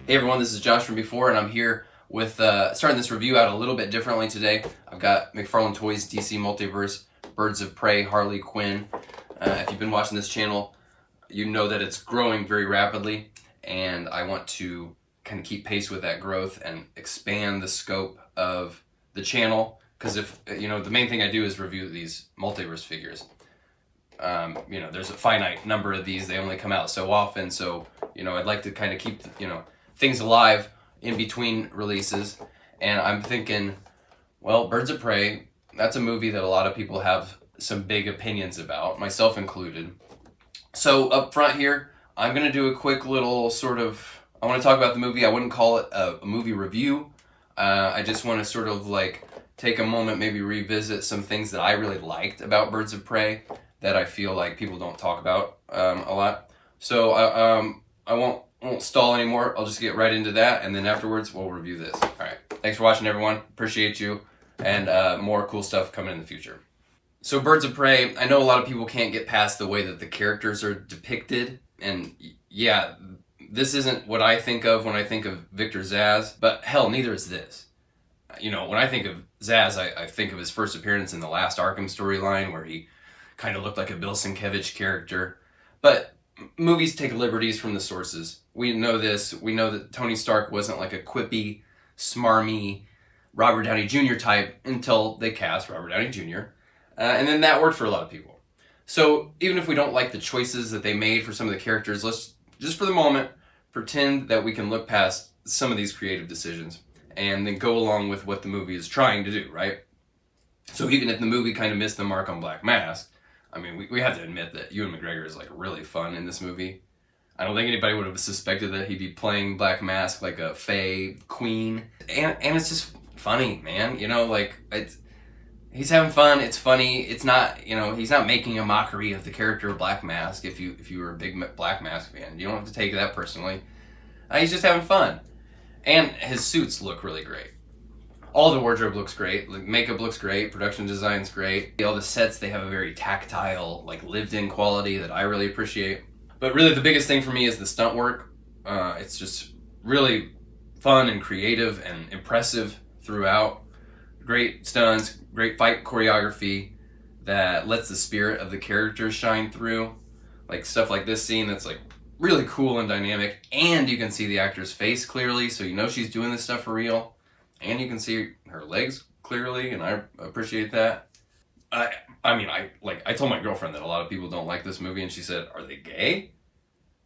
Hey everyone, this is Josh from before, and I'm here with starting this review out a little bit differently today. I've got McFarlane Toys DC Multiverse, Birds of Prey, Harley Quinn. If you've been watching this channel, you know that it's growing very rapidly, and I want to kind of keep pace with that growth and expand the scope of the channel. Because the main thing I do is review these multiverse figures. There's a finite number of these; they only come out so often. So I'd like to kind of keep things alive in between releases. And I'm thinking, well, Birds of Prey, that's a movie that a lot of people have some big opinions about, myself included. So up front here, I'm going to do a quick little I want to talk about the movie. I wouldn't call it a movie review. I just want to sort of like take a moment, maybe revisit some things that I really liked about Birds of Prey that I feel like people don't talk about a lot. So I won't stall anymore. I'll just get right into that, and then afterwards we'll review this. All right. Thanks for watching, everyone. Appreciate you, and more cool stuff coming in the future. So Birds of Prey, I know a lot of people can't get past the way that the characters are depicted, and yeah, this isn't what I think of when I think of Victor Zsasz, but hell, neither is this. When I think of Zsasz, I think of his first appearance in the last Arkham storyline, where he kind of looked like a Bill Sienkiewicz character. But movies take liberties from the sources. We know this. We know that Tony Stark wasn't like a quippy, smarmy Robert Downey Jr. type until they cast Robert Downey Jr. And then that worked for a lot of people. So even if we don't like the choices that they made for some of the characters, let's just for the moment pretend that we can look past some of these creative decisions and then go along with what the movie is trying to do, right? So even if the movie kind of missed the mark on Black Mask, I mean, we have to admit that Ewan McGregor is like really fun in this movie. I don't think anybody would have suspected that he'd be playing Black Mask like a fae queen, and it's just funny, man. He's having fun. It's funny. It's not he's not making a mockery of the character of Black Mask. If you were a big Black Mask fan, you don't have to take that personally. He's just having fun, and his suits look really great. All the wardrobe looks great. Like, makeup looks great. Production design's great. All the sets, they have a very tactile, like lived-in quality that I really appreciate. But really the biggest thing for me is the stunt work. It's just really fun and creative and impressive throughout. Great stunts, great fight choreography that lets the spirit of the characters shine through. Like stuff like this scene that's like really cool and dynamic, and you can see the actor's face clearly, so you know she's doing this stuff for real. And you can see her legs clearly, and I appreciate that. I told my girlfriend that a lot of people don't like this movie, and she said, "Are they gay?"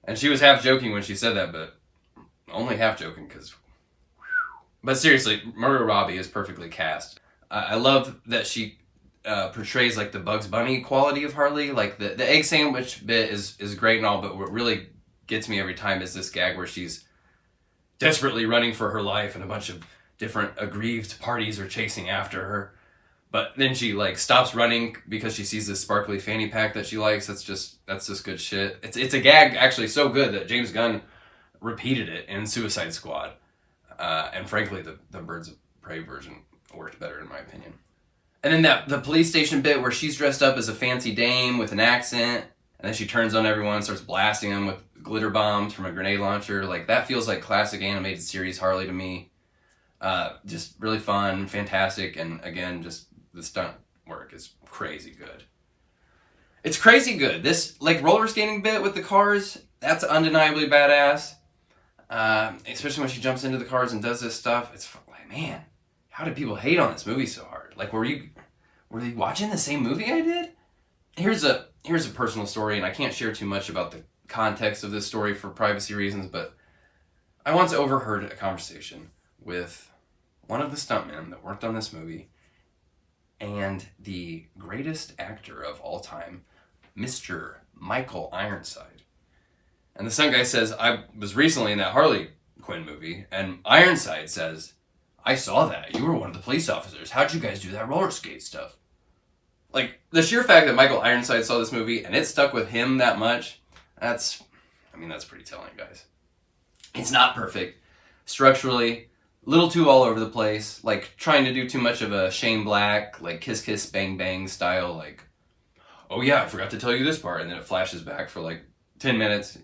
And she was half joking when she said that, but only half joking, because... But seriously, Margot Robbie is perfectly cast. I love that she portrays like the Bugs Bunny quality of Harley. Like the egg sandwich bit is great and all, but what really gets me every time is this gag where she's desperately running for her life, and a bunch of different aggrieved parties are chasing after her, but then she like stops running because she sees this sparkly fanny pack that she likes. That's just good shit. It's a gag actually so good that James Gunn repeated it in Suicide Squad, and frankly the Birds of Prey version worked better in my opinion. And then the police station bit where she's dressed up as a fancy dame with an accent, and then she turns on everyone and starts blasting them with glitter bombs from a grenade launcher. Like, that feels like classic animated series Harley to me. Just really fun, fantastic, and again, just the stunt work is crazy good. It's crazy good. This like roller skating bit with the cars, that's undeniably badass. Especially when she jumps into the cars and does this stuff. It's like, man, how did people hate on this movie so hard? Like, were they watching the same movie I did? Here's a personal story, and I can't share too much about the context of this story for privacy reasons, but I once overheard a conversation with one of the stuntmen that worked on this movie and the greatest actor of all time, Mr. Michael Ironside. And the stunt guy says, "I was recently in that Harley Quinn movie," and Ironside says, "I saw that. You were one of the police officers. How'd you guys do that roller skate stuff?" Like, the sheer fact that Michael Ironside saw this movie and it stuck with him that much, that's pretty telling, guys. It's not perfect. Structurally, a little too all over the place, like trying to do too much of a Shane Black, like kiss kiss bang bang style, like, oh yeah, I forgot to tell you this part, and then it flashes back for like 10 minutes,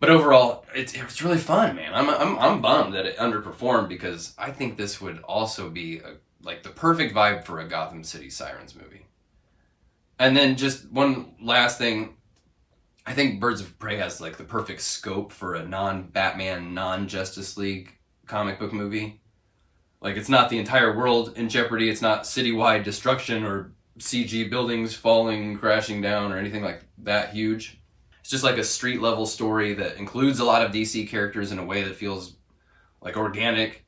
But overall, it's really fun, man. I'm bummed that it underperformed because I think this would also be like the perfect vibe for a Gotham City Sirens movie. And then just one last thing, I think Birds of Prey has like the perfect scope for a non-Batman, non-Justice League comic book movie. Like, it's not the entire world in jeopardy. It's not citywide destruction or CG buildings falling, crashing down, or anything like that huge. It's just like a street level story that includes a lot of DC characters in a way that feels like organic.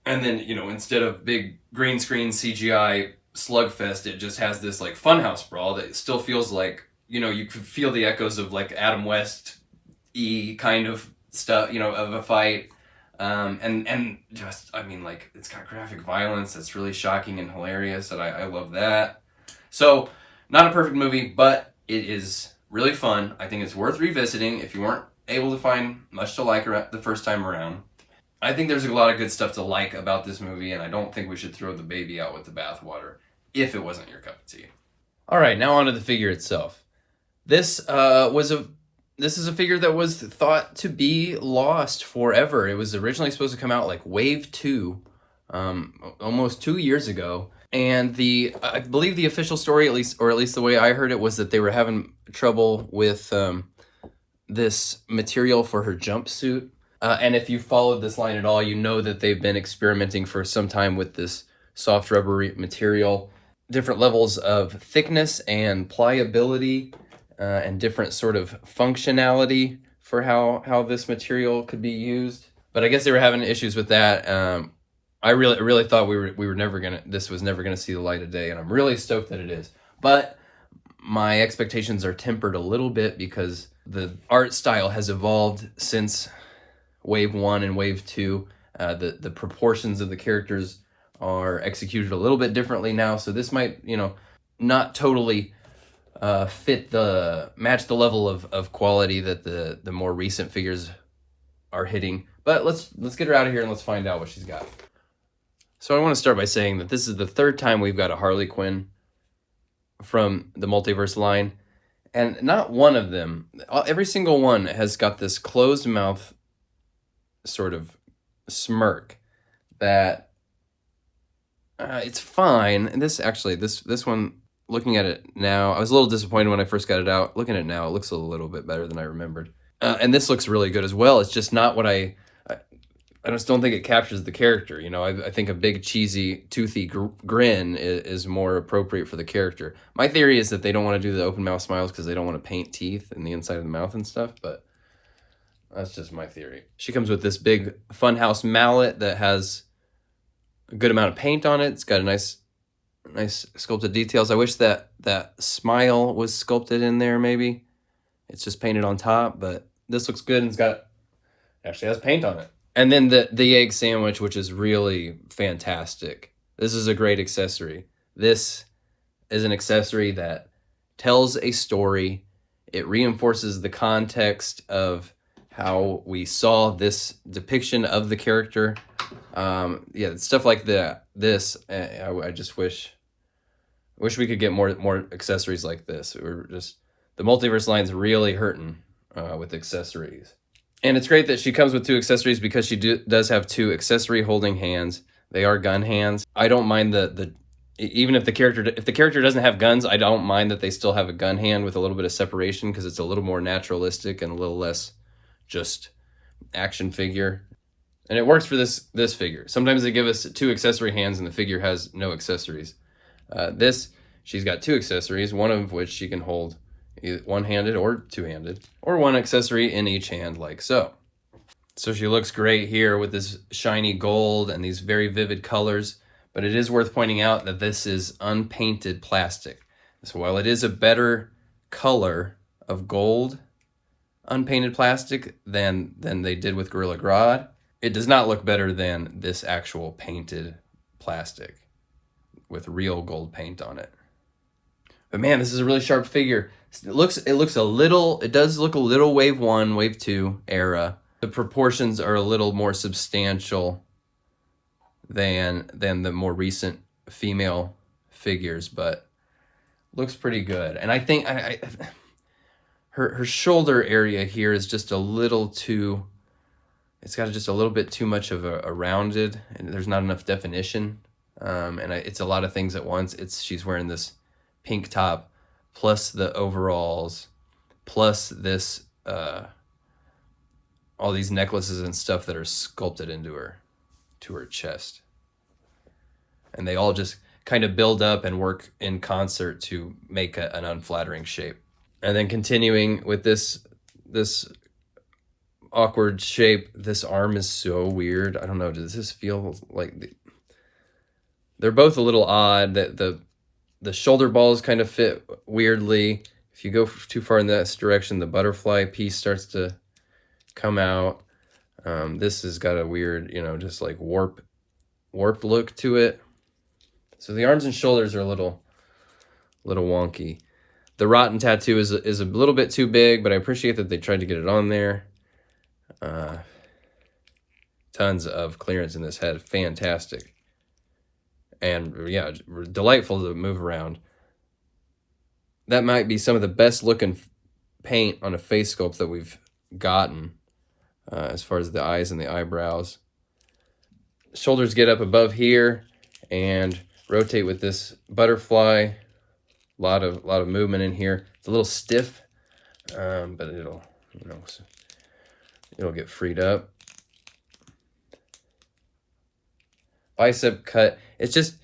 And then, you know, instead of big green screen CGI slugfest, it just has this like funhouse brawl that still feels like, you know, you could feel the echoes of like Adam West-y kind of stuff, you know, of a fight. And just, I mean, like, it's got graphic violence that's really shocking and hilarious, and I love that. So, not a perfect movie, but it is really fun. I think it's worth revisiting if you weren't able to find much to like the first time around. I think there's a lot of good stuff to like about this movie, and I don't think we should throw the baby out with the bathwater if it wasn't your cup of tea. All right, now on to the figure itself. This is a figure that was thought to be lost forever. It was originally supposed to come out like Wave 2, almost 2 years ago. And I believe the official story, at least the way I heard it, was that they were having trouble with this material for her jumpsuit. And if you followed this line at all, you know that they've been experimenting for some time with this soft rubbery material, different levels of thickness and pliability, and different sort of functionality for how this material could be used. But I guess they were having issues with that. I really thought this was never gonna see the light of day, and I'm really stoked that it is. But my expectations are tempered a little bit because the art style has evolved since Wave 1 and Wave 2. The proportions of the characters are executed a little bit differently now, so this might, you know, not totally match the level of quality that the more recent figures are hitting. But let's get her out of here and let's find out what she's got. So I want to start by saying that this is the third time we've got a Harley Quinn from the Multiverse line, and not one of them, every single one has got this closed mouth sort of smirk that it's fine. And this one, looking at it now, I was a little disappointed when I first got it out. Looking at it now, it looks a little bit better than I remembered. And this looks really good as well. It's just not what I just don't think it captures the character. You know, I think a big, cheesy, toothy grin is more appropriate for the character. My theory is that they don't want to do the open mouth smiles because they don't want to paint teeth in the inside of the mouth and stuff, but that's just my theory. She comes with this big funhouse mallet that has a good amount of paint on it. It's got a nice sculpted details. I wish that smile was sculpted in there, maybe. It's just painted on top, but this looks good, and actually has paint on it. And then the egg sandwich, which is really fantastic. This is a great accessory. This is an accessory that tells a story. It reinforces the context of how we saw this depiction of the character. Stuff like this. I just wish we could get more accessories like this. The Multiverse line's really hurting with accessories. And it's great that she comes with two accessories because she does have two accessory holding hands. They are gun hands. I don't mind even if the character doesn't have guns, I don't mind that they still have a gun hand with a little bit of separation because it's a little more naturalistic and a little less just action figure. And it works for this figure. Sometimes they give us two accessory hands and the figure has no accessories. She's got two accessories, one of which she can hold either one-handed or two-handed, or one accessory in each hand, like so. So she looks great here with this shiny gold and these very vivid colors, but it is worth pointing out that this is unpainted plastic. So while it is a better color of gold unpainted plastic than they did with Gorilla Grodd, it does not look better than this actual painted plastic with real gold paint on it. But man, this is a really sharp figure. It does look a little Wave 1, Wave 2 era. The proportions are a little more substantial than the more recent female figures, but looks pretty good. And I think her shoulder area here is just a little too, it's got just a little bit too much of a rounded, and there's not enough definition. It's a lot of things at once. She's wearing this pink top, plus the overalls, plus this all these necklaces and stuff that are sculpted into her, to her chest, and they all just kind of build up and work in concert to make an unflattering shape. And then continuing with this awkward shape, this arm is so weird. I don't know. Does this feel like they're both a little odd? That the shoulder balls kind of fit weirdly. If you go too far in this direction, the butterfly piece starts to come out. This has got a weird, just like warp look to it. So the arms and shoulders are a little wonky. The rotten tattoo is a little bit too big, but I appreciate that they tried to get it on there. Tons of clearance in this head. Fantastic. And yeah, delightful to move around. That might be some of the best looking paint on a face sculpt that we've gotten, as far as the eyes and the eyebrows. Shoulders get up above here and rotate with this butterfly. A lot of movement in here. It's a little stiff, but it'll get freed up. Bicep cut. It's just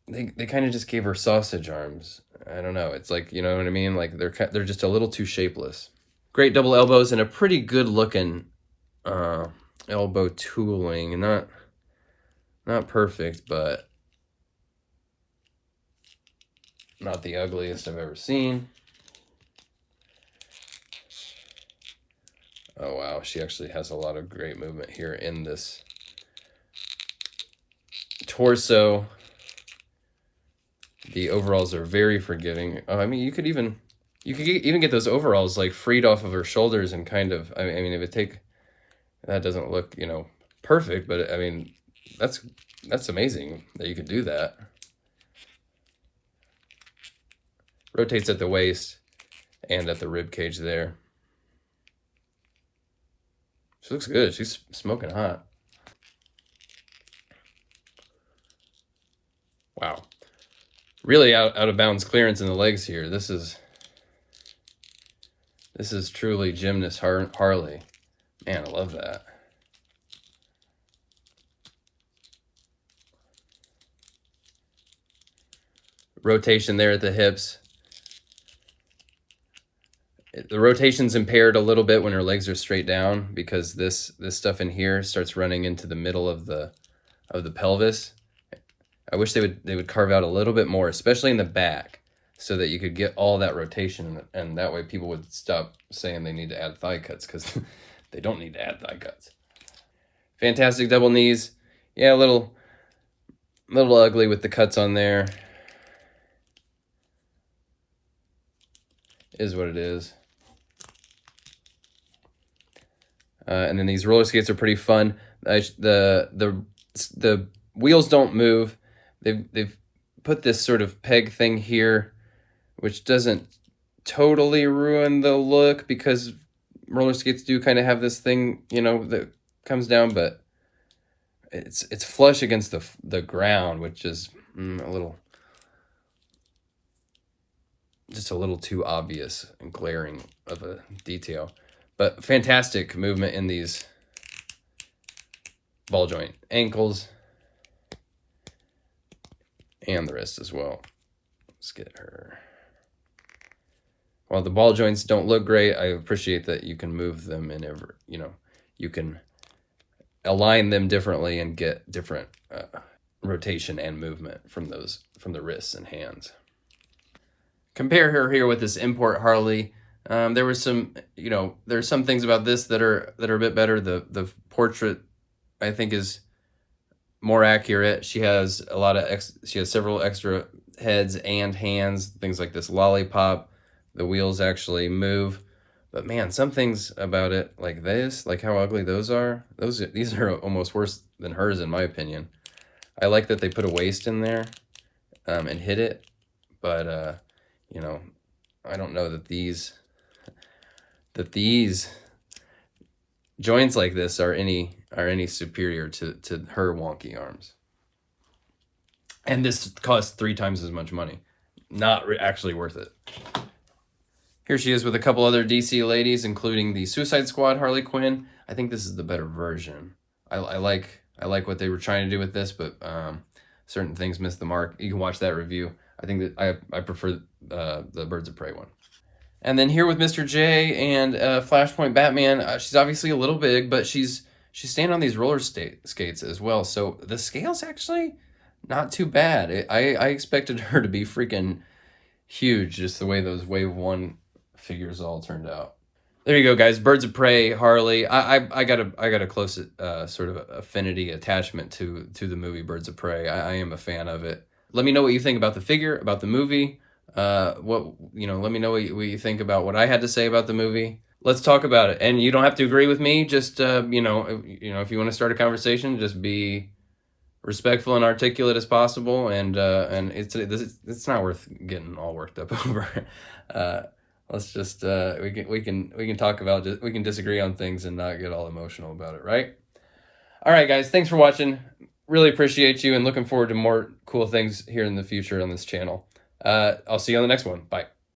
they kind of just gave her sausage arms. I don't know. It's like, you know what I mean? Like they're just a little too shapeless. Great double elbows and a pretty good looking elbow tooling. Not perfect, but not the ugliest I've ever seen. Oh wow, she actually has a lot of great movement here in this torso. The overalls are very forgiving. Oh, I mean, you could even get those overalls like freed off of her shoulders and kind of, I mean, that doesn't look, perfect, but I mean, that's amazing that you could do that. Rotates at the waist and at the rib cage there. She looks good. She's smoking hot. Wow. Really out of bounds clearance in the legs here. This is truly gymnast Harley. Man, I love that. Rotation there at the hips. The rotation's impaired a little bit when her legs are straight down because this stuff in here starts running into the middle of the pelvis. I wish they would carve out a little bit more, especially in the back, so that you could get all that rotation, and that way people would stop saying they need to add thigh cuts, because they don't need to add thigh cuts. Fantastic double knees. Yeah, a little ugly with the cuts on there. Is what it is. And then these roller skates are pretty fun. The wheels don't move. They've put this sort of peg thing here, which doesn't totally ruin the look, because roller skates do kind of have this thing, that comes down, but it's flush against the ground, which is just a little too obvious and glaring of a detail. But fantastic movement in these ball joint ankles and the wrist as well. Let's get her. While the ball joints don't look great, I appreciate that you can move them in you can align them differently and get different rotation and movement from the wrists and hands. Compare her here with this import Harley. There was some, there's some things about this that are a bit better. The portrait, I think, is more accurate. She has several extra heads and hands, things like this lollipop. The wheels actually move. But man, some things about it, like this, like how ugly these are almost worse than hers, in my opinion. I like that they put a waist in there and hid it, but I don't know that these that these joints like this are any superior to her wonky arms. And this costs 3 times as much money. Not actually worth it. Here she is with a couple other DC ladies, including the Suicide Squad Harley Quinn. I think this is the better version. I like what they were trying to do with this, but certain things missed the mark. You can watch that review. I think that I prefer the Birds of Prey one. And then here with Mr. J and Flashpoint Batman, she's obviously a little big, but she's standing on these roller skates as well. So the scale's actually not too bad. I expected her to be freaking huge, just the way those Wave 1 figures all turned out. There you go, guys. Birds of Prey, Harley. I got a close sort of affinity attachment to the movie Birds of Prey. I am a fan of it. Let me know what you think about the figure, about the movie. Let me know what you think about what I had to say about the movie. Let's talk about it. And you don't have to agree with me. Just if you want to start a conversation, just be respectful and articulate as possible. And it's not worth getting all worked up over. Let's just we can talk about we can disagree on things and not get all emotional about it, right? All right, guys, thanks for watching. Really appreciate you and looking forward to more cool things here in the future on this channel. I'll see you on the next one. Bye.